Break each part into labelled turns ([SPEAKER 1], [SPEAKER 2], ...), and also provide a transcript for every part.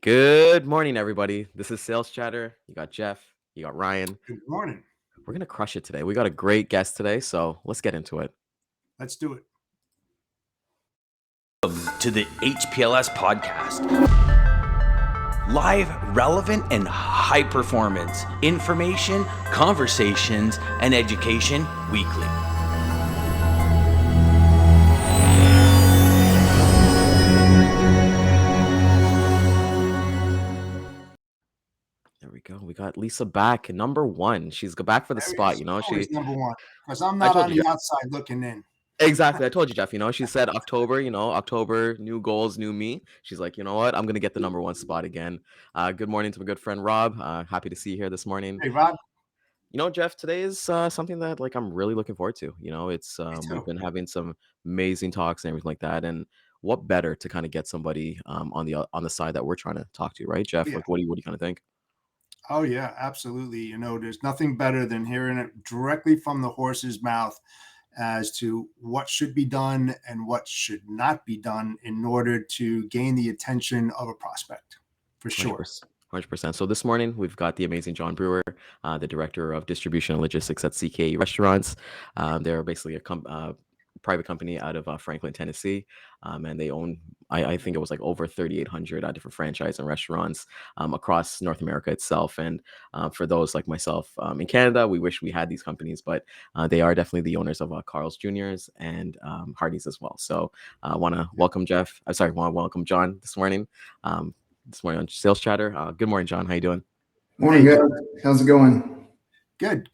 [SPEAKER 1] Good morning, everybody. This is Sales Chatter. You got Jeff, you got Ryan.
[SPEAKER 2] Good morning.
[SPEAKER 1] We're going to crush it today. We got a great guest today, so let's get into it.
[SPEAKER 2] Let's do it.
[SPEAKER 3] To the HPLS podcast. Live, relevant, and high performance information, conversations, and education weekly.
[SPEAKER 1] There we go. We got Lisa back, number one. She's back for the spot.
[SPEAKER 2] Always number one because I'm
[SPEAKER 1] I
[SPEAKER 2] not
[SPEAKER 1] told
[SPEAKER 2] on
[SPEAKER 1] you,
[SPEAKER 2] the
[SPEAKER 1] Jeff.
[SPEAKER 2] outside looking in.
[SPEAKER 1] Exactly. I told you, Jeff. She said October, October, new goals, new me. She's like, you know what? I'm going to get the number one spot again. Good morning to my good friend Rob. Happy to see you here this morning.
[SPEAKER 2] Hey, Rob.
[SPEAKER 1] Jeff, today is something that I'm really looking forward to. It's
[SPEAKER 2] Me
[SPEAKER 1] we've
[SPEAKER 2] too.
[SPEAKER 1] been having some amazing talks and everything like that. And what better to kind of get somebody on the side that we're trying to talk to, right, Jeff?
[SPEAKER 2] Yeah.
[SPEAKER 1] Like, what do you kind of think?
[SPEAKER 2] Oh, yeah, absolutely. There's nothing better than hearing it directly from the horse's mouth as to what should be done and what should not be done in order to gain the attention of a prospect, for sure.
[SPEAKER 1] 100%. So this morning we've got the amazing John Brewer, the director of distribution and logistics at CKE Restaurants. They're basically a private company out of Franklin, Tennessee, and they own, I think it was like over 3,800 different franchise and restaurants across North America itself. And for those like myself in Canada, we wish we had these companies, but they are definitely the owners of Carl's Jr.'s and Hardee's as well. So I want to welcome Jeff. I'm sorry, want to welcome John this morning. This morning on Sales Chatter. Good morning, John. How you doing?
[SPEAKER 4] Morning, guys. How's it going?
[SPEAKER 2] Good.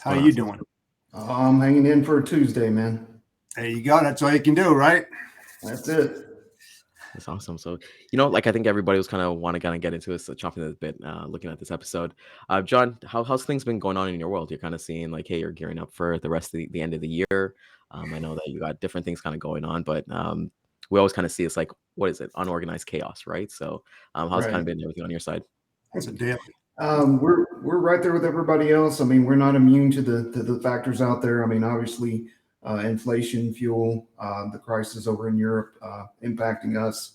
[SPEAKER 2] How are
[SPEAKER 1] Going
[SPEAKER 2] you
[SPEAKER 1] awesome.
[SPEAKER 2] doing?
[SPEAKER 4] I'm hanging in for a Tuesday, man.
[SPEAKER 2] There you go. That's all you can do, right?
[SPEAKER 4] That's it.
[SPEAKER 1] That's awesome. So, I think everybody was kind of get into this, chopping this bit, looking at this episode. John, how's things been going on in your world? You're kind of seeing like, hey, you're gearing up for the rest of the end of the year. I know that you got different things kind of going on, but we always kind of see it's like, what is it? Unorganized chaos, right? So, how's kind
[SPEAKER 4] Right.
[SPEAKER 1] of been everything on your side?
[SPEAKER 2] That's a daily.
[SPEAKER 4] We're right there with everybody else. I mean, we're not immune to the factors out there. I mean, obviously, inflation, fuel, the crisis over in Europe impacting us,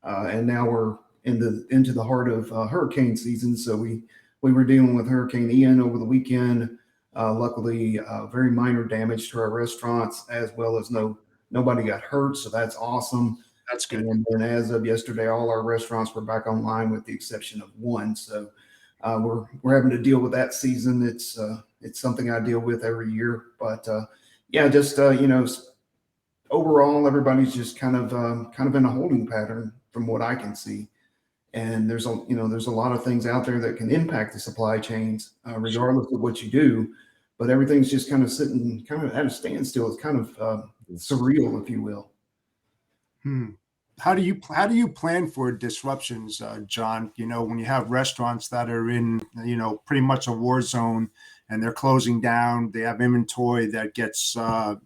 [SPEAKER 4] and now we're into the heart of hurricane season. So we were dealing with Hurricane Ian over the weekend. Luckily, very minor damage to our restaurants, as well as nobody got hurt. So that's awesome.
[SPEAKER 2] That's good.
[SPEAKER 4] And then as of yesterday, all our restaurants were back online with the exception of one. So we're having to deal with that season. It's something I deal with every year. But yeah, just overall, everybody's just kind of in a holding pattern from what I can see. And there's a lot of things out there that can impact the supply chains, regardless of what you do. But everything's just kind of sitting kind of at a standstill. It's kind of surreal, if you will.
[SPEAKER 2] How do you plan for disruptions, John? When you have restaurants that are in, pretty much a war zone and they're closing down, they have inventory that gets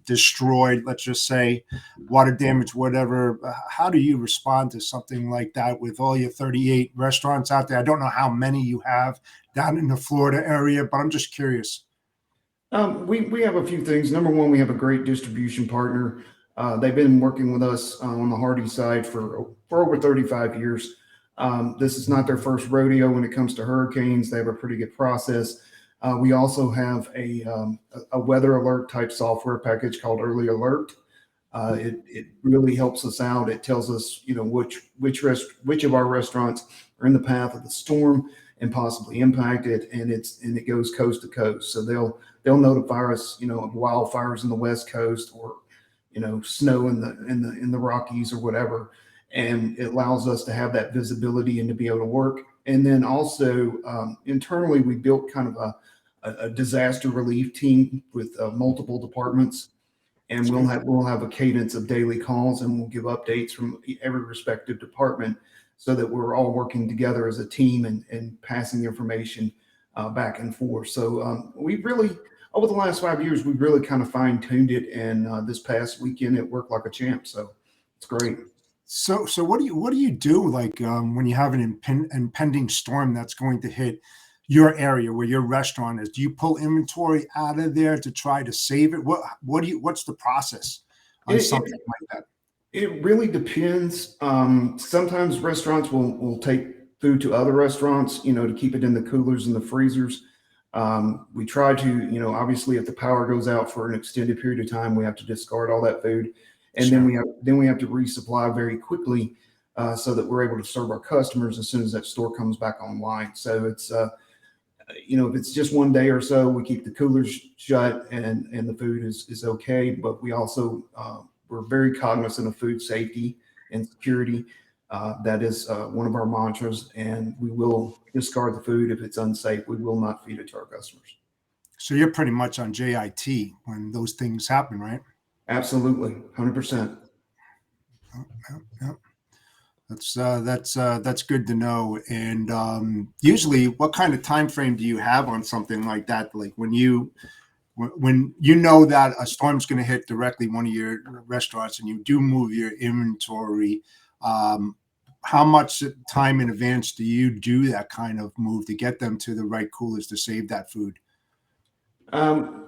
[SPEAKER 2] destroyed, let's just say, water damage, whatever. How do you respond to something like that with all your 38 restaurants out there? I don't know how many you have down in the Florida area, but I'm just curious.
[SPEAKER 4] We have a few things. Number one, we have a great distribution partner. They've been working with us on the Hardy side for over 35 years. This is not their first rodeo when it comes to hurricanes. They have a pretty good process. We also have a weather alert type software package called Early Alert. It really helps us out. It tells us, which of our restaurants are in the path of the storm and possibly impacted, and it goes coast to coast. So they'll notify us, of wildfires in the West Coast or snow in the Rockies or whatever, and it allows us to have that visibility and to be able to work. And then also internally, we built kind of a disaster relief team with multiple departments, and we'll have a cadence of daily calls, and we'll give updates from every respective department so that we're all working together as a team and passing information back and forth. So we really, over the last 5 years, we've really kind of fine tuned it. And this past weekend, it worked like a champ. So it's great.
[SPEAKER 2] So what do you do like when you have an impending storm that's going to hit your area where your restaurant is? Do you pull inventory out of there to try to save it? What's the process on something like that?
[SPEAKER 4] It really depends. Sometimes restaurants will take food to other restaurants, to keep it in the coolers and the freezers. We try to, obviously, if the power goes out for an extended period of time, we have to discard all that food, and then
[SPEAKER 2] Sure.
[SPEAKER 4] we have to resupply very quickly, so that we're able to serve our customers as soon as that store comes back online. So it's if it's just one day or so, we keep the coolers shut and the food is okay. But we also we're very cognizant of food safety and security. That is one of our mantras, and we will discard the food if it's unsafe. We will not feed it to our customers.
[SPEAKER 2] So you're pretty much on JIT when those things happen, right?
[SPEAKER 4] Absolutely, 100%.
[SPEAKER 2] Yeah. That's good to know. And usually, what kind of time frame do you have on something like that? Like when you know that a storm's going to hit directly one of your restaurants and you do move your inventory, how much time in advance do you do that kind of move to get them to the right coolers to save that food?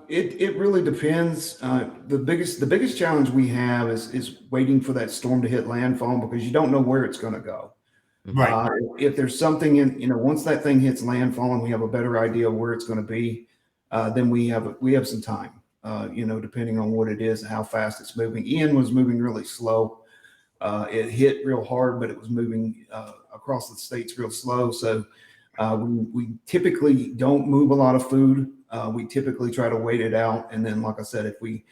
[SPEAKER 4] It really depends. The biggest challenge we have is waiting for that storm to hit landfall, because you don't know where it's going to go.
[SPEAKER 2] Right.
[SPEAKER 4] If there's something once that thing hits landfall and we have a better idea of where it's going to be, then we have some time. Depending on what it is and how fast it's moving. Ian was moving really slow. It hit real hard, but it was moving across the states real slow. So we typically don't move a lot of food. We typically try to wait it out, and then, like I said, if we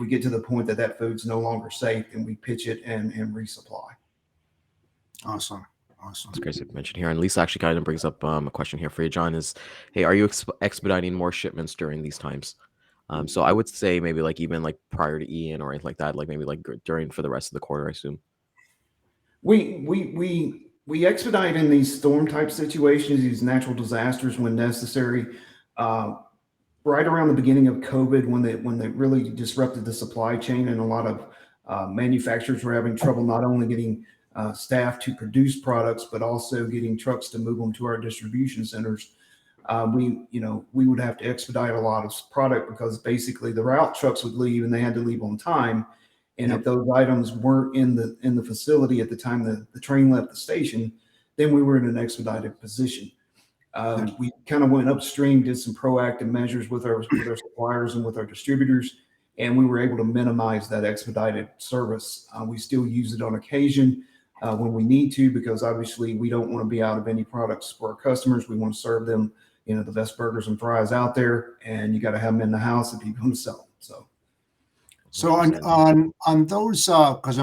[SPEAKER 4] get to the point that food's no longer safe, then we pitch it and resupply.
[SPEAKER 2] Awesome.
[SPEAKER 1] It's great to mention here. And Lisa actually kind of brings up a question here for you, John. Is, hey, are you expediting more shipments during these times? So I would say maybe like even like prior to Ian or anything like that, like maybe like during for the rest of the quarter, I assume.
[SPEAKER 4] We expedite in these storm type situations, these natural disasters when necessary. Right around the beginning of COVID, when they really disrupted the supply chain, and a lot of manufacturers were having trouble not only getting staff to produce products, but also getting trucks to move them to our distribution centers. We would have to expedite a lot of product, because basically the route trucks would leave and they had to leave on time. And
[SPEAKER 2] Yep.
[SPEAKER 4] if those items weren't in the facility at the time the train left the station, then we were in an expedited position. We kind of went upstream, did some proactive measures with our suppliers and with our distributors, and we were able to minimize that expedited service. We still use it on occasion when we need to, because obviously we don't want to be out of any products for our customers. We want to serve them, the best burgers and fries out there, and you got to have them in the house if you're going to sell them.
[SPEAKER 2] So on those, because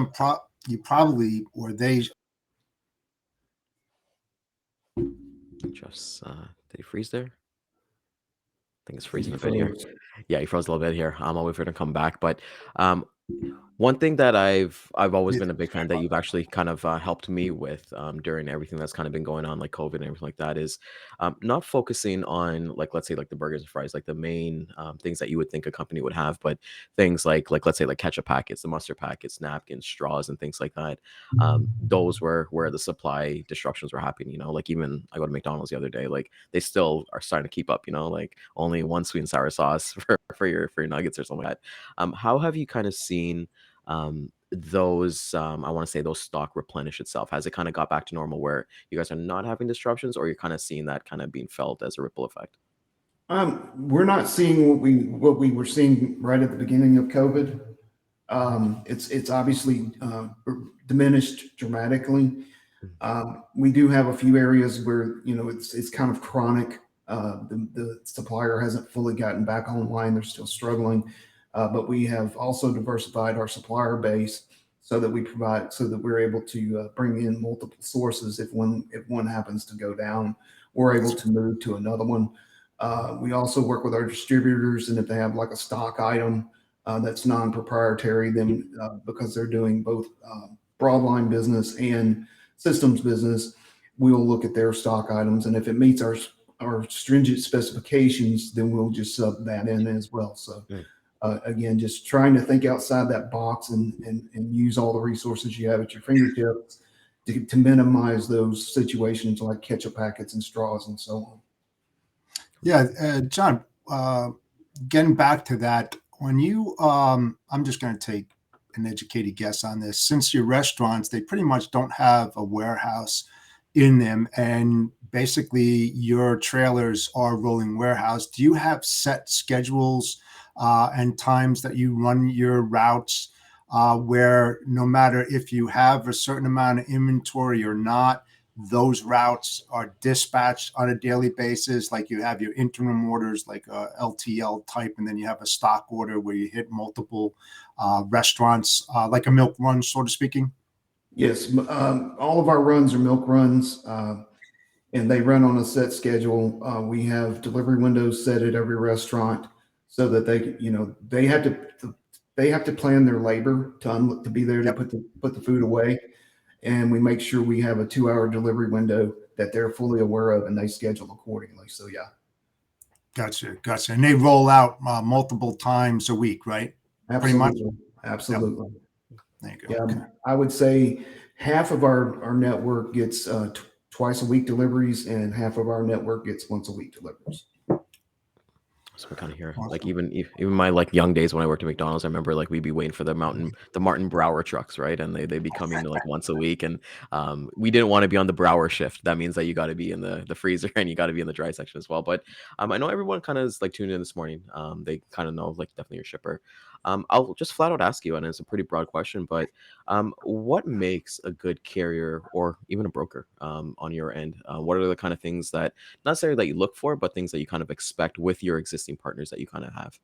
[SPEAKER 2] you probably, or they,
[SPEAKER 1] Just did he freeze there? I think it's
[SPEAKER 4] I think
[SPEAKER 1] freezing
[SPEAKER 4] he
[SPEAKER 1] a bit here.
[SPEAKER 4] froze.
[SPEAKER 1] Yeah, he froze a little bit here. I'm always going to come back, but um, one thing that I've always been a big fan that you've actually kind of helped me with during everything that's kind of been going on, like COVID and everything like that, is not focusing on, like, let's say like the burgers and fries, like the main things that you would think a company would have, but things like let's say like ketchup packets, the mustard packets, napkins, straws, and things like that. Those were where the supply disruptions were happening. Like even I go to McDonald's the other day, like they still are starting to keep up. Like only one sweet and sour sauce for your nuggets or something like that. How have you kind of seen those I want to say those stock replenish itself? Has it kind of got back to normal where you guys are not having disruptions, or you're kind of seeing that kind of being felt as a ripple effect?
[SPEAKER 4] We're not seeing what we were seeing right at the beginning of COVID. It's obviously diminished dramatically. We do have a few areas where it's kind of chronic. The supplier hasn't fully gotten back online; they're still struggling. But we have also diversified our supplier base, so that we're able to bring in multiple sources. If one happens to go down, we're able to move to another one. We also work with our distributors, and if they have like a stock item that's non-proprietary, then because they're doing both broadline business and systems business, we'll look at their stock items, and if it meets our stringent specifications, then we'll just sub that in as well. So again, just trying to think outside that box and use all the resources you have at your fingertips to minimize those situations like ketchup packets and straws and so on.
[SPEAKER 2] yeah, John, getting back to that, when you, I'm just going to take an educated guess on this. Since your restaurants, they pretty much don't have a warehouse in them, and basically your trailers are rolling warehouse. Do you have set schedules and times that you run your routes, where no matter if you have a certain amount of inventory or not, those routes are dispatched on a daily basis? Like you have your interim orders, like a LTL type, and then you have a stock order where you hit multiple restaurants, like a milk run, sort of speaking?
[SPEAKER 4] Yes, all of our runs are milk runs, and they run on a set schedule. We have delivery windows set at every restaurant so that they have to plan their labor to be there to
[SPEAKER 2] Yep.
[SPEAKER 4] put the food away, and we make sure we have a 2 hour delivery window that they're fully aware of, and they schedule accordingly. So yeah,
[SPEAKER 2] Gotcha, gotcha. And they roll out multiple times a week, right? Pretty much.
[SPEAKER 4] absolutely,
[SPEAKER 2] Yep.
[SPEAKER 4] absolutely.
[SPEAKER 2] There you go.
[SPEAKER 4] Yeah,
[SPEAKER 2] Okay.
[SPEAKER 4] I would say half of our network gets twice a week deliveries, and half of our network gets once a week deliveries.
[SPEAKER 1] So we kind of hear like
[SPEAKER 2] Awesome.
[SPEAKER 1] even my like young days when I worked at McDonald's, I remember like we'd be waiting for the Martin Brower trucks, right? And they'd be coming like once a week, and we didn't want to be on the Brower shift. That means that you got to be in the freezer and you got to be in the dry section as well. But I know everyone kind of is like tuned in this morning. They kind of know like definitely your shipper. I'll just flat out ask you, and it's a pretty broad question, but what makes a good carrier or even a broker on your end? What are the kind of things that not necessarily that you look for, but things that you kind of expect with your existing partners that you kind of have?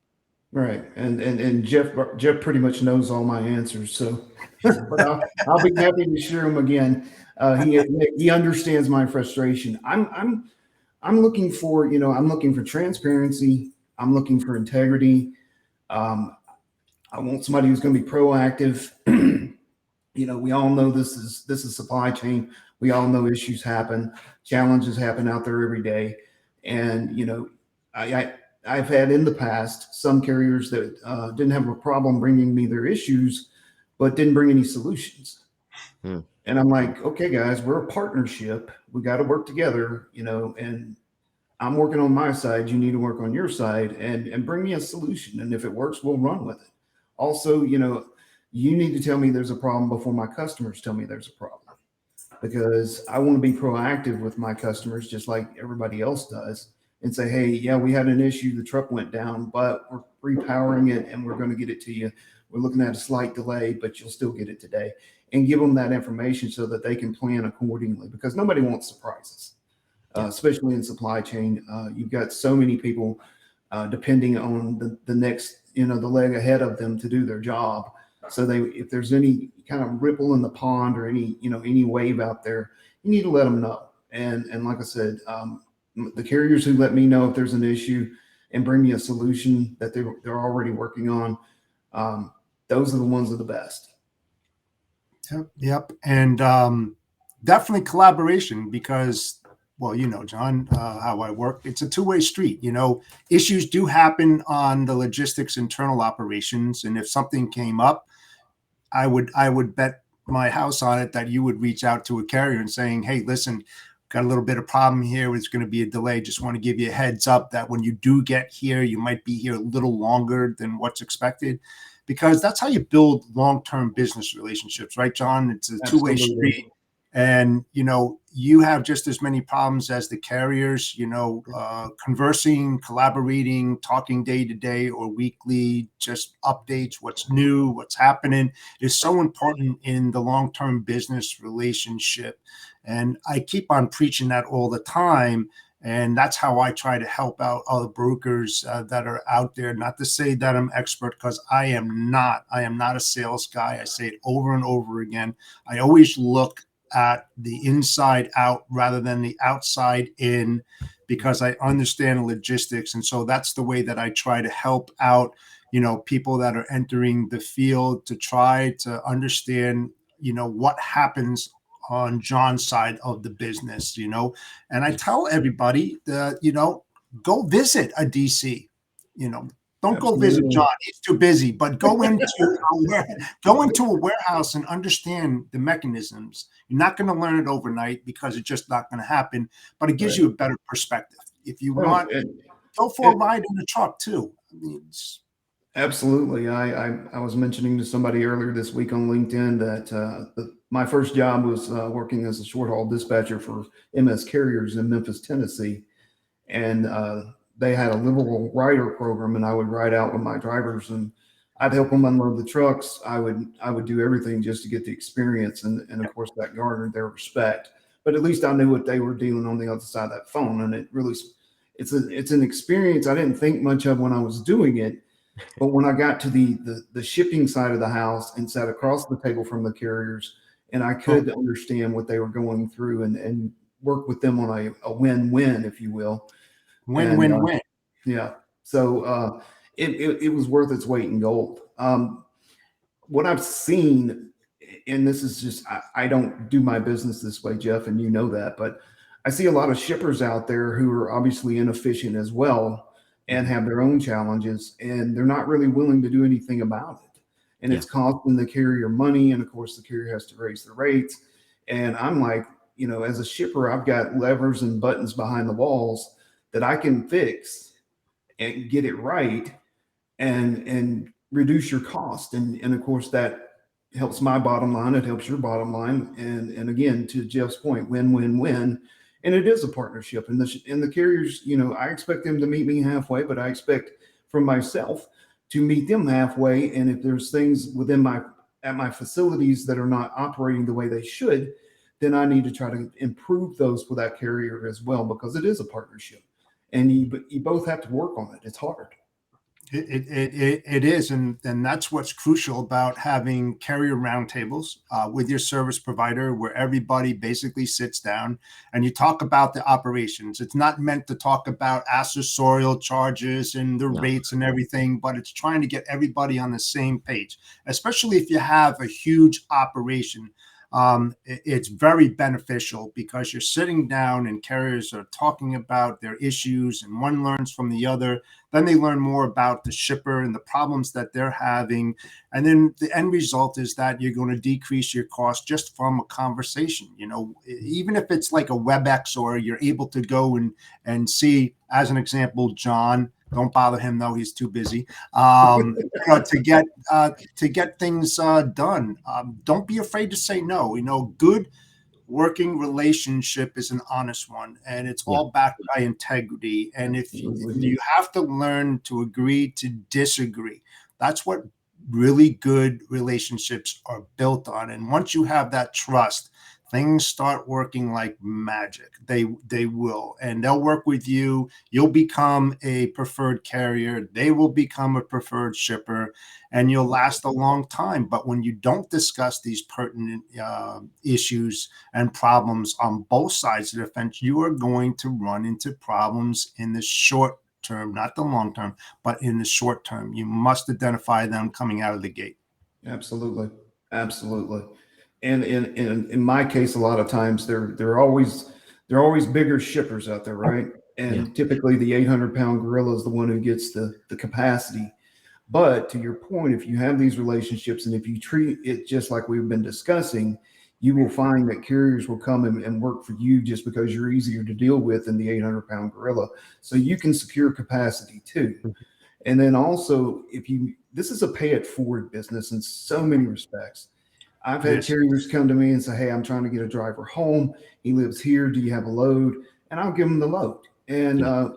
[SPEAKER 4] Right, and Jeff pretty much knows all my answers, so but I'll be happy to share them again. He understands my frustration. I'm looking for I'm looking for transparency. I'm looking for integrity. Um, I want somebody who's going to be proactive. We all know this is supply chain. We all know issues happen, challenges happen out there every day, and I I've had in the past some carriers that didn't have a problem bringing me their issues, but didn't bring any solutions.
[SPEAKER 1] Hmm.
[SPEAKER 4] And I'm like, okay, guys, we're a partnership. We got to work together, and I'm working on my side. You need to work on your side and bring me a solution. And if it works, we'll run with it. Also, you need to tell me there's a problem before my customers tell me there's a problem, because I want to be proactive with my customers, just like everybody else does, and say, hey, yeah, we had an issue. The truck went down, but we're repowering it and we're going to get it to you. We're looking at a slight delay, but you'll still get it today. And give them that information so that they can plan accordingly, because nobody wants surprises, especially in supply chain. You've got so many people depending on the next, the leg ahead of them to do their job. So if there's any kind of ripple in the pond or any wave out there, you need to let them know. And like I said, the carriers who let me know if there's an issue and bring me a solution that they're already working on, those are the ones that are the best.
[SPEAKER 2] Yep, yep. And definitely collaboration, because, well, John, how I work, it's a two-way street. Issues do happen on the logistics internal operations. And if something came up, I would bet my house on it that you would reach out to a carrier and saying, hey, listen, got a little bit of problem here. It's going to be a delay. Just want to give you a heads up that when you do get here, you might be here a little longer than what's expected, because that's how you build long-term business relationships, right, John? It's a two-way
[SPEAKER 4] Absolutely.
[SPEAKER 2] street. And, you have just as many problems as the carriers, conversing, collaborating, talking day to day or weekly, just updates, what's new, what's happening is so important in the long-term business relationship. And I keep on preaching that all the time. And that's how I try to help out other brokers that are out there. Not to say that I'm expert, because I am not. I am not a sales guy. I say it over and over again. I always look at the inside out rather than the outside in, because I understand logistics. And so that's the way that I try to help out, people that are entering the field, to try to understand, what happens on John's side of the business, and I tell everybody that, go visit a DC, don't go visit
[SPEAKER 4] Absolutely.
[SPEAKER 2] John. He's too busy, but go into a warehouse and understand the mechanisms. You're not going to learn it overnight, because it's just not going to happen, but it gives
[SPEAKER 4] Right.
[SPEAKER 2] you a better perspective. If you
[SPEAKER 4] Well,
[SPEAKER 2] want, go for a ride in the truck too. I mean,
[SPEAKER 4] Absolutely. I was mentioning to somebody earlier this week on LinkedIn that my first job was working as a short haul dispatcher for MS Carriers in Memphis, Tennessee. And they had a liberal rider program, and I would ride out with my drivers, and I'd help them unload the trucks. I would do everything just to get the experience, and of course that garnered their respect. But at least I knew what they were dealing on the other side of that phone, and it really it's an experience I didn't think much of when I was doing it, but when I got to the shipping side of the house and sat across the table from the carriers, and I
[SPEAKER 2] Oh,
[SPEAKER 4] could understand what they were going through and work with them on a win-win, if you will.
[SPEAKER 2] win,
[SPEAKER 4] And
[SPEAKER 2] win, win.
[SPEAKER 4] yeah, so it was worth its weight in gold. What I've seen, and this is just, I don't do my business this way, Jeff, and you know that, but I see a lot of shippers out there who are obviously inefficient as well and
[SPEAKER 1] Mhm.
[SPEAKER 4] have their own challenges, and they're not really willing to do anything about it. And
[SPEAKER 1] Yeah.
[SPEAKER 4] it's costing the carrier money, and of course, the carrier has to raise the rates. And I'm like, as a shipper, I've got levers and buttons behind the walls that I can fix and get it right and reduce your cost. And of course that helps my bottom line, it helps your bottom line. And again, to Jeff's point, win-win-win. And it is a partnership. And the carriers, I expect them to meet me halfway, but I expect from myself to meet them halfway. And if there's things within my at my facilities that are not operating the way they should, then I need to try to improve those for that carrier as well, because it is a partnership and you both have to work on it. It's hard.
[SPEAKER 2] It is, and that's what's crucial about having carrier roundtables with your service provider, where everybody basically sits down and you talk about the operations. It's not meant to talk about accessorial charges and the
[SPEAKER 1] No.
[SPEAKER 2] rates and everything, but it's trying to get everybody on the same page, especially if you have a huge operation. It's very beneficial because you're sitting down and carriers are talking about their issues, and one learns from the other. Then they learn more about the shipper and the problems that they're having. And then the end result is that you're going to decrease your cost just from a conversation. Even if it's like a WebEx, or you're able to go and see, as an example, John. Don't bother him though; he's too busy. To get things done. Don't be afraid to say no. Good working relationship is an honest one, and it's
[SPEAKER 1] Yeah.
[SPEAKER 2] all backed by integrity. And if
[SPEAKER 4] Absolutely.
[SPEAKER 2] you have to learn to agree to disagree, that's what really good relationships are built on. And once you have that trust, things start working like magic. They will, and they'll work with you. You'll become a preferred carrier, they will become a preferred shipper, and you'll last a long time. But when you don't discuss these pertinent issues and problems on both sides of the fence, you are going to run into problems in the short term, not the long term, but in the short term. You must identify them coming out of the gate.
[SPEAKER 4] Absolutely. Absolutely. And in my case, a lot of times they're always bigger shippers out there, right?
[SPEAKER 1] Yeah.
[SPEAKER 4] And typically the 800-pound gorilla is the one who gets the capacity. But to your point, if you have these relationships and if you treat it just like we've been discussing, you will find that carriers will come and work for you just because you're easier to deal with than the 800-pound gorilla. So you can secure capacity too.
[SPEAKER 1] Mhm.
[SPEAKER 4] And then also, this is a pay it forward business in so many respects. I've had
[SPEAKER 2] Yes.
[SPEAKER 4] carriers come to me and say, "Hey, I'm trying to get a driver home. He lives here. Do you have a load?" And I'll give him the load. And
[SPEAKER 1] Yeah.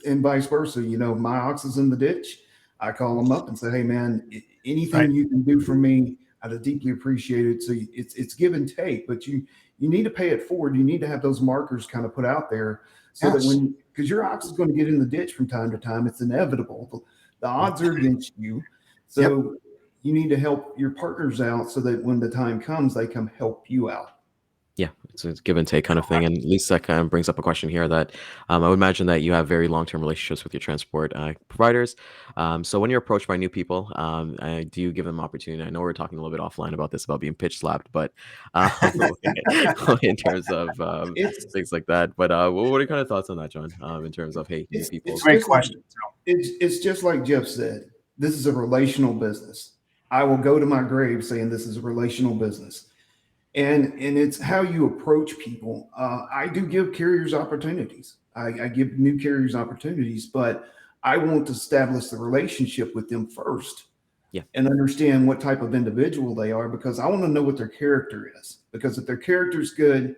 [SPEAKER 4] vice versa. My ox is in the ditch. I call them up and say, "Hey, man,
[SPEAKER 2] Right.
[SPEAKER 4] anything you can do for me, I'd deeply appreciate it." So it's give and take, but you need to pay it forward. You need to have those markers kind of put out there so that
[SPEAKER 2] Yes.
[SPEAKER 4] because your ox is going to get in the ditch from time to time, it's inevitable. The odds are against you.
[SPEAKER 2] Yep.
[SPEAKER 4] So you need to help your partners out so that when the time comes, they come help you out.
[SPEAKER 1] Yeah, it's a give and take kind of thing, and at least that kind of brings up a question here that I would imagine that you have very long-term relationships with your transport providers. So when you're approached by new people, do you give them opportunity? I know we're talking a little bit offline about this, about being pitch slapped, but um, in terms of
[SPEAKER 4] It's
[SPEAKER 1] things like that. But what are your kind of thoughts on that, John? In terms of, hey, new
[SPEAKER 4] it's
[SPEAKER 1] people.
[SPEAKER 4] it's
[SPEAKER 2] Great
[SPEAKER 4] just like
[SPEAKER 2] question.
[SPEAKER 4] it's just like Jeff said. This is a relational business. I will go to my grave saying this is a relational business. And it's how you approach people. I do give carriers opportunities. I give new carriers opportunities, but I want to establish the relationship with them first
[SPEAKER 1] Yeah.
[SPEAKER 4] and understand what type of individual they are, because I want to know what their character is. Because if their character is good,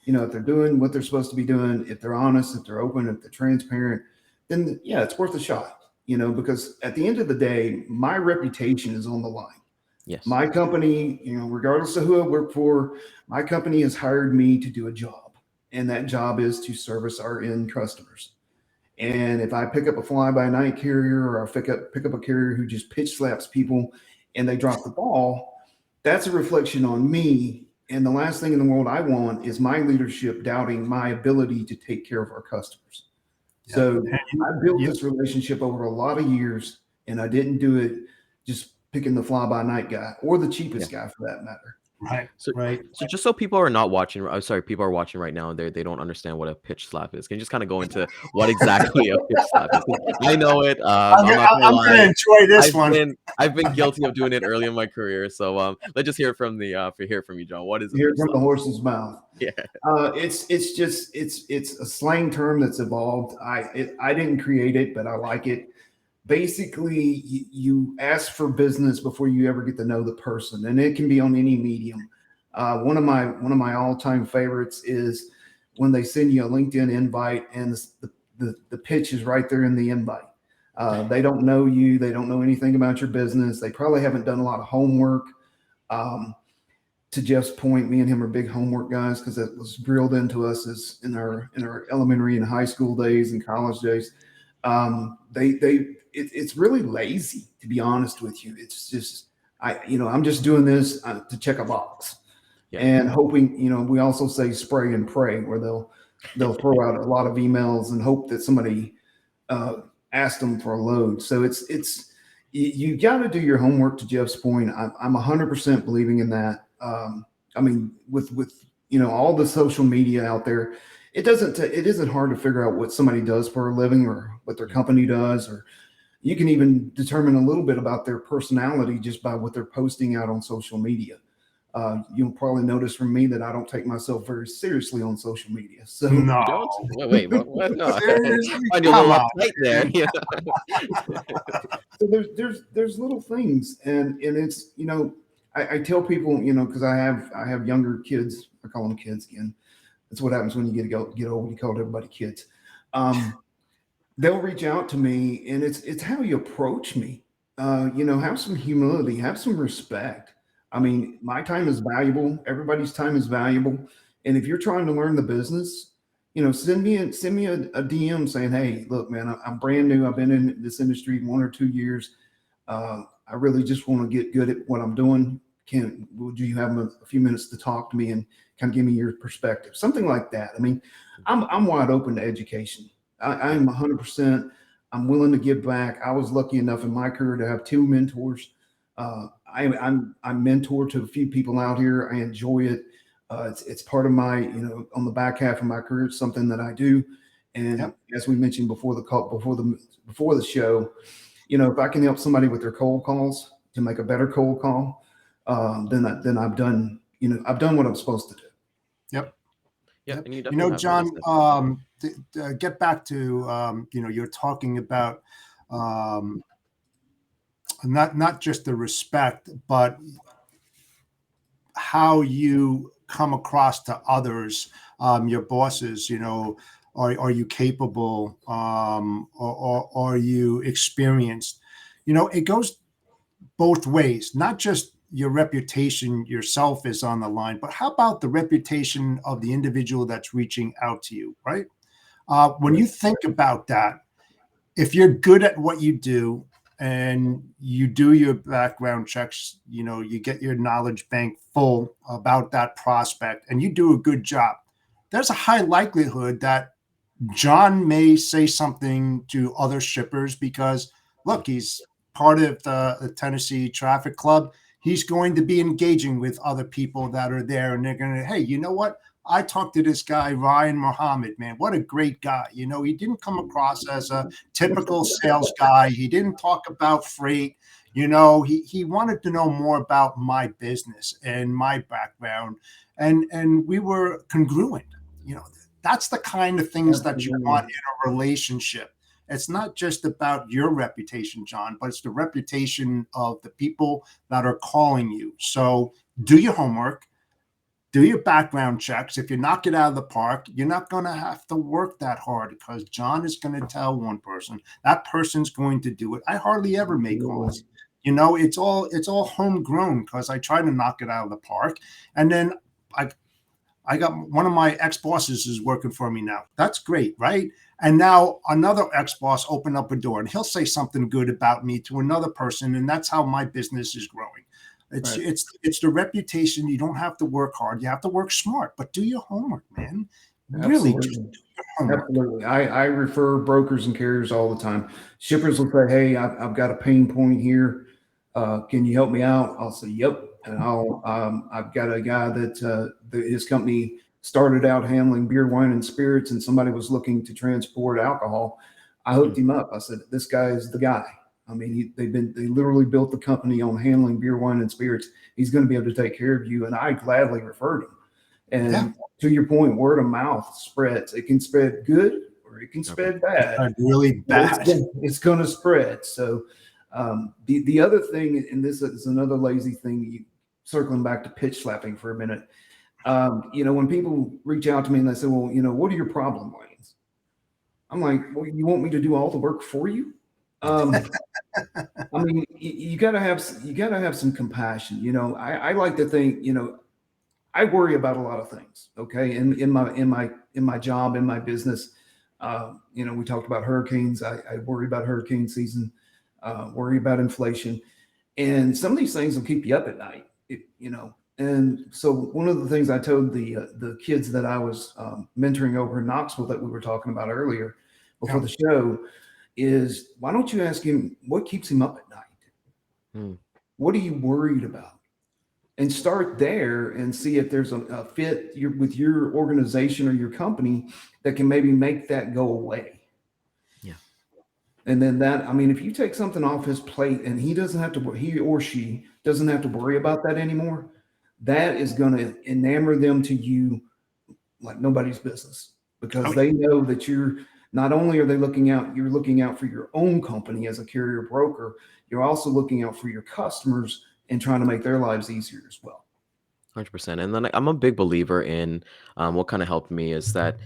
[SPEAKER 4] if they're doing what they're supposed to be doing, if they're honest, if they're open, if they're transparent, then yeah, it's worth a shot. Because at the end of the day, my reputation is on the line.
[SPEAKER 1] Yes.
[SPEAKER 4] My company, regardless of who I work for, my company has hired me to do a job, and that job is to service our end customers. And if I pick up a fly by night carrier, or I pick up a carrier who just pitch slaps people and they drop the ball, that's a reflection on me. And the last thing in the world I want is my leadership doubting my ability to take care of our customers.
[SPEAKER 2] Yeah.
[SPEAKER 4] So I built
[SPEAKER 2] Yeah.
[SPEAKER 4] this relationship over a lot of years, and I didn't do it just picking the fly by night guy or the cheapest guy for that matter.
[SPEAKER 2] Right.
[SPEAKER 1] So,
[SPEAKER 2] Right.
[SPEAKER 1] so just so people are not watching, I'm sorry, people are watching right now and they don't understand what a pitch slap is. Can you just kind of go into what exactly a pitch slap is? 'Cause I know it. I'm not gonna
[SPEAKER 2] I'm going to
[SPEAKER 1] lie.
[SPEAKER 2] enjoy this
[SPEAKER 1] I've
[SPEAKER 2] one.
[SPEAKER 1] been I've been guilty of doing it early in my career. So let's just hear it from hear from you, John. What is a
[SPEAKER 4] Hear
[SPEAKER 1] pitch
[SPEAKER 4] from the
[SPEAKER 1] slap?
[SPEAKER 4] horse's mouth.
[SPEAKER 1] Yeah.
[SPEAKER 4] It's a slang term that's evolved. I didn't create it, but I like it. Basically, you ask for business before you ever get to know the person, and it can be on any medium. One of my all-time favorites is when they send you a LinkedIn invite and the pitch is right there in the invite. They don't know you, they don't know anything about your business. They probably haven't done a lot of homework. To Jeff's point, me and him are big homework guys because it was drilled into us as in our elementary and high school days and college days. It's really lazy, to be honest with you. It's just I'm just doing this to check a box,
[SPEAKER 1] Yeah.
[SPEAKER 4] and hoping. We also say spray and pray, where they'll throw out a lot of emails and hope that somebody asked them for a load. So it's you got to do your homework. To Jeff's point, I'm 100% believing in that. With all the social media out there, it isn't hard to figure out what somebody does for a living or what their company does, or you can even determine a little bit about their personality just by what they're posting out on social media. You'll probably notice from me that I don't take myself very seriously on social media. So
[SPEAKER 2] No.
[SPEAKER 1] You don't? Wait, what? No.
[SPEAKER 2] Seriously?
[SPEAKER 1] Find you a little
[SPEAKER 2] Come on.
[SPEAKER 1] uptight there. Yeah.
[SPEAKER 4] so there's little things, and it's I tell people, because I have younger kids. I call them kids again. That's what happens when you get old. You call everybody kids. They'll reach out to me, and it's how you approach me. Have some humility, have some respect. I mean, my time is valuable. Everybody's time is valuable, and if you're trying to learn the business, send me a DM saying, "Hey, look, man, I'm brand new. I've been in this industry 1 or 2 years. I really just want to get good at what I'm doing. Would you have a few minutes to talk to me and kind of give me your perspective?" Something like that. I mean, I'm wide open to education. I'm 100%. I'm willing to give back. I was lucky enough in my career to have 2 mentors. I'm mentor to a few people out here. I enjoy it. It's part of my, on the back half of my career, it's something that I do. And as we mentioned before the show, if I can help somebody with their cold calls to make a better cold call, then I've done what I'm supposed to do.
[SPEAKER 2] Yep.
[SPEAKER 1] Yeah. And you definitely have
[SPEAKER 2] John,
[SPEAKER 1] noticed
[SPEAKER 2] get back to, you're talking about not just the respect, but how you come across to others, your bosses. Are you capable, or are you experienced? It goes both ways. Not just your reputation yourself is on the line, but how about the reputation of the individual that's reaching out to you, right? When you think about that, if you're good at what you do and you do your background checks, you get your knowledge bank full about that prospect and you do a good job, there's a high likelihood that John may say something to other shippers because, look, he's part of the Tennessee Traffic Club. He's going to be engaging with other people that are there, and they're going to, hey, you know what? I talked to this guy, Ryan Muhammad, man. What a great guy. He didn't come across as a typical sales guy. He didn't talk about freight. He wanted to know more about my business and my background. And we were congruent. That's the kind of things that you want in a relationship. it's not just about your reputation, John, but it's the reputation of the people that are calling you. So do your homework, do your background checks. If you knock it out of the park, you're not going to have to work that hard, because John is going to tell one person, that person's going to do it. I hardly ever make calls. It's all homegrown, because I try to knock it out of the park. And then I I got one of my ex-bosses is working for me now. That's great, right? And now another ex-boss opened up a door, and he'll say something good about me to another person, and that's how my business is growing. It's
[SPEAKER 4] Right.
[SPEAKER 2] it's the reputation. You don't have to work hard. You have to work smart, but do your homework, man. Really, just
[SPEAKER 4] Absolutely.
[SPEAKER 2] do your homework.
[SPEAKER 4] Absolutely. I refer brokers and carriers all the time. Shippers will say, "Hey, I've got a pain point here. Can you help me out?" I'll say, "Yep." And I've got a guy that his company started out handling beer, wine, and spirits, and somebody was looking to transport alcohol. I hooked him up. I said, "This guy is the guy." I mean, they literally built the company on handling beer, wine, and spirits. He's going to be able to take care of you. And I gladly referred him.
[SPEAKER 2] Yeah,
[SPEAKER 4] And to your point, word of mouth spreads. It can spread good or it can
[SPEAKER 1] Okay.
[SPEAKER 4] spread bad,
[SPEAKER 2] really
[SPEAKER 4] but
[SPEAKER 2] bad.
[SPEAKER 4] it's going to spread. So the other thing, and this is another lazy thing, circling back to pitch slapping for a minute. When people reach out to me and they say, "Well, what are your problem lanes?" I'm like, "Well, you want me to do all the work for you?" Um, I mean, you gotta have some compassion. I like to think, I worry about a lot of things. Okay, in my job, in my business. We talked about hurricanes. I worry about hurricane season. Worry about inflation, and some of these things will keep you up at night. And so one of the things I told the kids that I was mentoring over in Knoxville that we were talking about earlier before
[SPEAKER 2] Yeah.
[SPEAKER 4] the show is, why don't you ask him what keeps him up at night?
[SPEAKER 1] Hmm.
[SPEAKER 4] What are you worried about? And start there and see if there's a fit with your organization or your company that can maybe make that go away.
[SPEAKER 1] Yeah.
[SPEAKER 4] And then that, I mean, if you take something off his plate and he or she doesn't have to worry about that anymore, that is going to enamor them to you like nobody's business, because
[SPEAKER 2] Oh, yeah.
[SPEAKER 4] they know that you're not only are they you're looking out for your own company as a carrier broker, you're also looking out for your customers and trying to make their lives easier as well.
[SPEAKER 1] 100%. And then I'm a big believer in what kind of helped me is that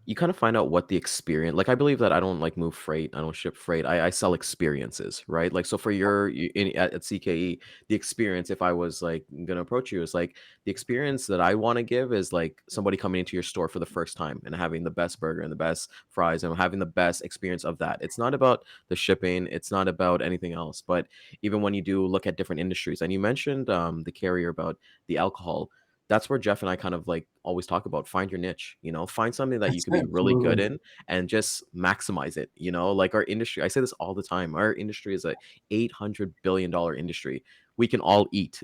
[SPEAKER 1] you kind of find out what the experience, like I believe that I don't like move freight, I don't ship freight, I sell experiences, right? Like, so for at CKE, the experience, if I was like gonna approach you, is like the experience that I want to give is like somebody coming into your store for the first time and having the best burger and the best fries and having the best experience of that. It's not about the shipping, it's not about anything else. But even when you do look at different industries, and you mentioned the carrier about the alcohol, that's where Jeff and I kind of like always talk about, find your niche, find something that you
[SPEAKER 2] That's
[SPEAKER 1] could be
[SPEAKER 2] it.
[SPEAKER 1] really good
[SPEAKER 4] Absolutely.
[SPEAKER 1] in and just maximize it. Like our industry, I say this all the time, our industry is a $800 billion industry. We can all eat,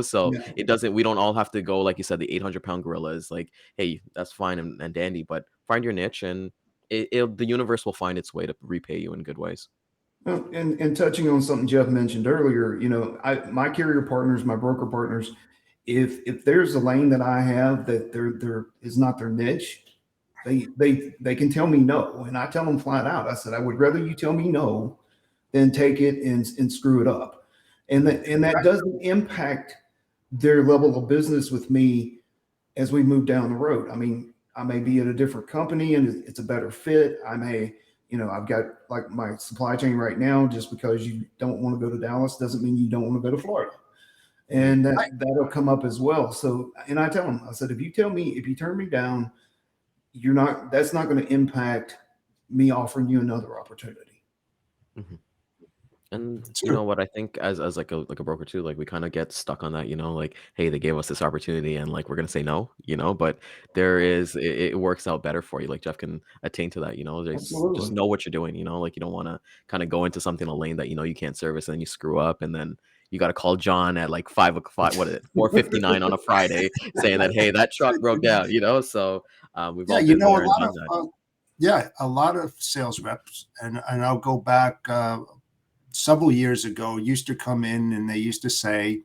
[SPEAKER 1] so
[SPEAKER 4] Yeah.
[SPEAKER 1] we don't all have to go, like you said, the 800-pound gorilla is like, hey, that's fine and dandy, but find your niche, and the universe will find its way to repay you in good ways.
[SPEAKER 4] Well, and touching on something Jeff mentioned earlier, my carrier partners, my broker partners, if there's a lane that I have that there is not their niche, they can tell me no, and I tell them flat out. I said, I would rather you tell me no than take it and screw it up, and that doesn't impact their level of business with me as we move down the road. I mean, I may be at a different company and it's a better fit. I may, I've got like my supply chain right now. Just because you don't want to go to Dallas doesn't mean you don't want to go to Florida,
[SPEAKER 1] Right.
[SPEAKER 4] and that'll come up as well. So, and I tell them, I said, if you turn me down, that's not going to impact me offering you another opportunity.
[SPEAKER 1] Mhm. And you
[SPEAKER 2] True.
[SPEAKER 1] know what I think, as like a broker too, like we kind of get stuck on that, like, hey, they gave us this opportunity and like we're gonna say no, but it works out better for you. Like Jeff can attain to that, just
[SPEAKER 4] Absolutely.
[SPEAKER 1] know what you're doing, like you don't want to kind of go into something, a lane that you can't service, and then you screw up, and then you got to call John at like 5 o'clock, what is it, 4:59 on a Friday, saying that, hey, that truck broke down, so we've
[SPEAKER 2] Yeah,
[SPEAKER 1] all been
[SPEAKER 2] a
[SPEAKER 1] there and
[SPEAKER 2] lot
[SPEAKER 1] done
[SPEAKER 2] of
[SPEAKER 1] that.
[SPEAKER 2] a lot of sales reps, and I'll go back several years ago, used to come in and they used to say,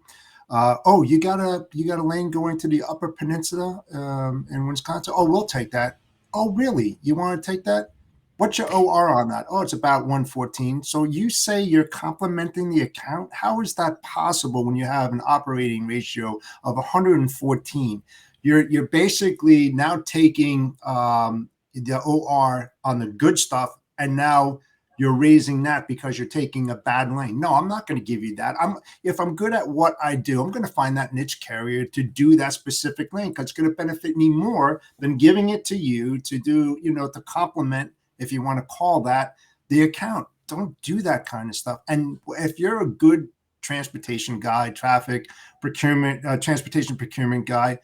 [SPEAKER 2] "Oh, you got a lane going to the Upper Peninsula in Wisconsin? Oh, we'll take that. Oh, really? You want to take that? What's your OR on that? Oh, it's about 114. So you say you're complementing the account. How is that possible when you have an operating ratio of 114? You're basically now taking the OR on the good stuff, and now you're raising that because you're taking a bad lane. No, I'm not going to give you that. If I'm good at what I do, I'm going to find that niche carrier to do that specific lane because it's going to benefit me more than giving it to you to do, to complement, if you want to call that, the account. Don't do that kind of stuff. And if you're a good transportation guy, transportation procurement guy,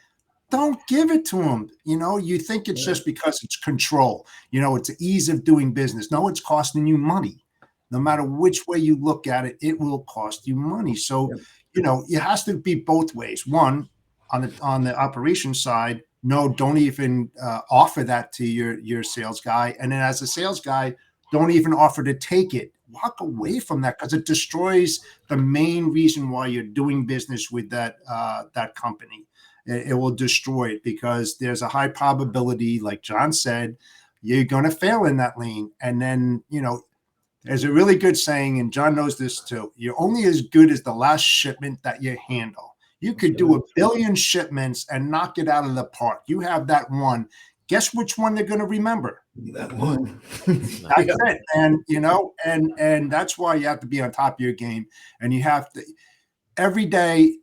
[SPEAKER 2] don't give it to them. You think it's just because it's control. It's ease of doing business. No, it's costing you money. No matter which way you look at it, it will cost you money. So, it has to be both ways. One, on the operations side, no, don't even offer that to your sales guy. And then as a sales guy, don't even offer to take it. Walk away from that because it destroys the main reason why you're doing business with that company. It will destroy it because there's a high probability, like John said, you're going to fail in that lane. And then, there's a really good saying, and John knows this too, you're only as good as the last shipment that you handle. You could do 1 billion shipments and knock it out of the park. You have that one. Guess which one they're going to remember?
[SPEAKER 4] That one.
[SPEAKER 2] That's it. And, and that's why you have to be on top of your game. And you have to, every day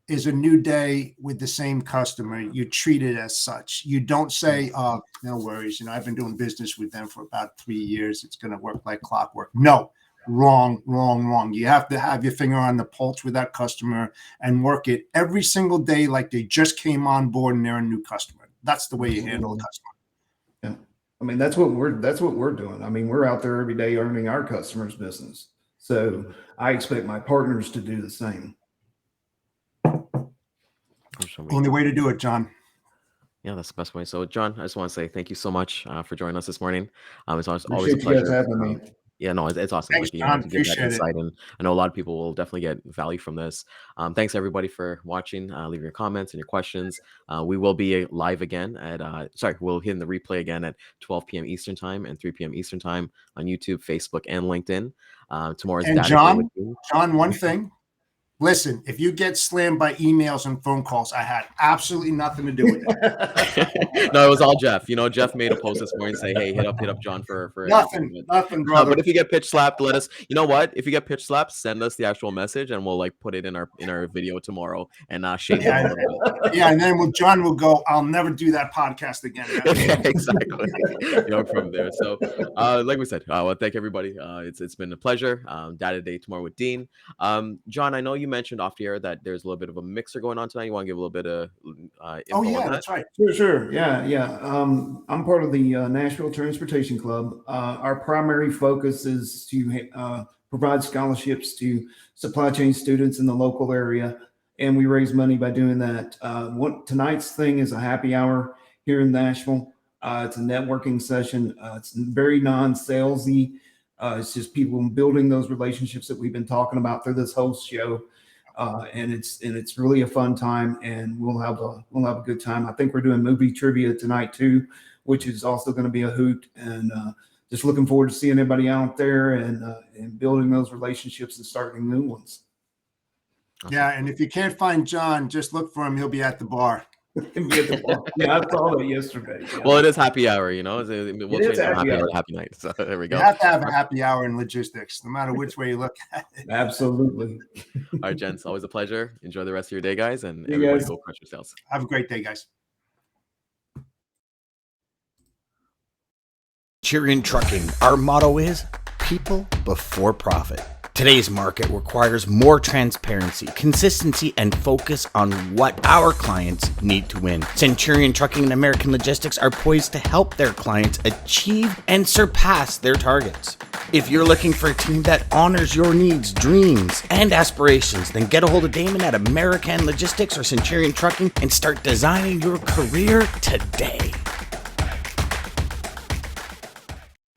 [SPEAKER 2] is a new day with the same customer. You treat it as such. You don't say, oh, no worries. I've been doing business with them for about 3 years. It's going to work like clockwork. No, wrong. You have to have your finger on the pulse with that customer and work it every single day like they just came on board and they're a new customer. That's the way you handle a customer.
[SPEAKER 4] Yeah. I mean, that's what we're doing. I mean, we're out there every day earning our customers' business. So I expect my partners to do the same.
[SPEAKER 2] Only way to do it, John.
[SPEAKER 1] Yeah, that's the best way. So, John, I just want to say thank you so much for joining us this morning. It's always a
[SPEAKER 4] Appreciate you
[SPEAKER 1] pleasure.
[SPEAKER 4] guys having me.
[SPEAKER 1] Yeah, no, it's awesome.
[SPEAKER 2] Thanks, John.
[SPEAKER 1] To get that
[SPEAKER 2] Appreciate it.
[SPEAKER 1] insight, and I know a lot of people will definitely get value from this. Thanks everybody for watching. Leave your comments and your questions. We will be live again we'll hit the replay again at 12 p.m. Eastern time and 3 p.m. Eastern time on YouTube, Facebook, and LinkedIn. Tomorrow's
[SPEAKER 2] And
[SPEAKER 1] data
[SPEAKER 2] John,
[SPEAKER 1] day with you.
[SPEAKER 2] John, one thing. Listen, if you get slammed by emails and phone calls, I had absolutely nothing to do with it.
[SPEAKER 1] No, it was all Jeff. Jeff made a post this morning saying, "Hey, hit up John for
[SPEAKER 2] nothing, brother."
[SPEAKER 1] But if you get pitch slapped, let us. You know what? If you get pitch slapped, send us the actual message, and we'll put it in our video tomorrow and shake it a little bit.
[SPEAKER 2] Yeah, and then John will go, "I'll never do that podcast again."
[SPEAKER 1] Exactly. From there. So, like we said, well, thank everybody. It's been a pleasure. Data day tomorrow with Dean. John, I know you mentioned off the air that there's a little bit of a mixer going on tonight. You want to give a little bit of info on that?
[SPEAKER 2] That's right.
[SPEAKER 4] Sure. Yeah. I'm part of the Nashville Transportation Club. Our primary focus is to provide scholarships to supply chain students in the local area, and we raise money by doing that. Tonight's thing is a happy hour here in Nashville. It's a networking session. It's very non-salesy. It's just people building those relationships that we've been talking about through this whole show. And it's really a fun time, and we'll have a good time. I think we're doing movie trivia tonight too, which is also going to be a hoot. And just looking forward to seeing everybody out there and building those relationships and starting new ones.
[SPEAKER 1] Awesome.
[SPEAKER 2] Yeah, and if you can't find John, just look for him. He'll be at the bar.
[SPEAKER 4] Yeah, I saw that yesterday. Yeah.
[SPEAKER 1] Well, it is happy hour, We'll
[SPEAKER 4] It is
[SPEAKER 1] change
[SPEAKER 4] happy hour.
[SPEAKER 1] Happy night. So there we go.
[SPEAKER 2] You have to have a happy hour in logistics, no matter which way you look at it.
[SPEAKER 4] Absolutely.
[SPEAKER 1] All right, gents, always a pleasure. Enjoy the rest of your day, guys, and
[SPEAKER 4] You
[SPEAKER 1] everybody
[SPEAKER 4] guys.
[SPEAKER 1] go crush yourselves.
[SPEAKER 2] Have a great day, guys.
[SPEAKER 3] Centurion Trucking, our motto is people before profit. Today's market requires more transparency, consistency, and focus on what our clients need to win. Centurion Trucking and American Logistics are poised to help their clients achieve and surpass their targets. If you're looking for a team that honors your needs, dreams, and aspirations, then get a hold of Damon at American Logistics or Centurion Trucking and start designing your career today.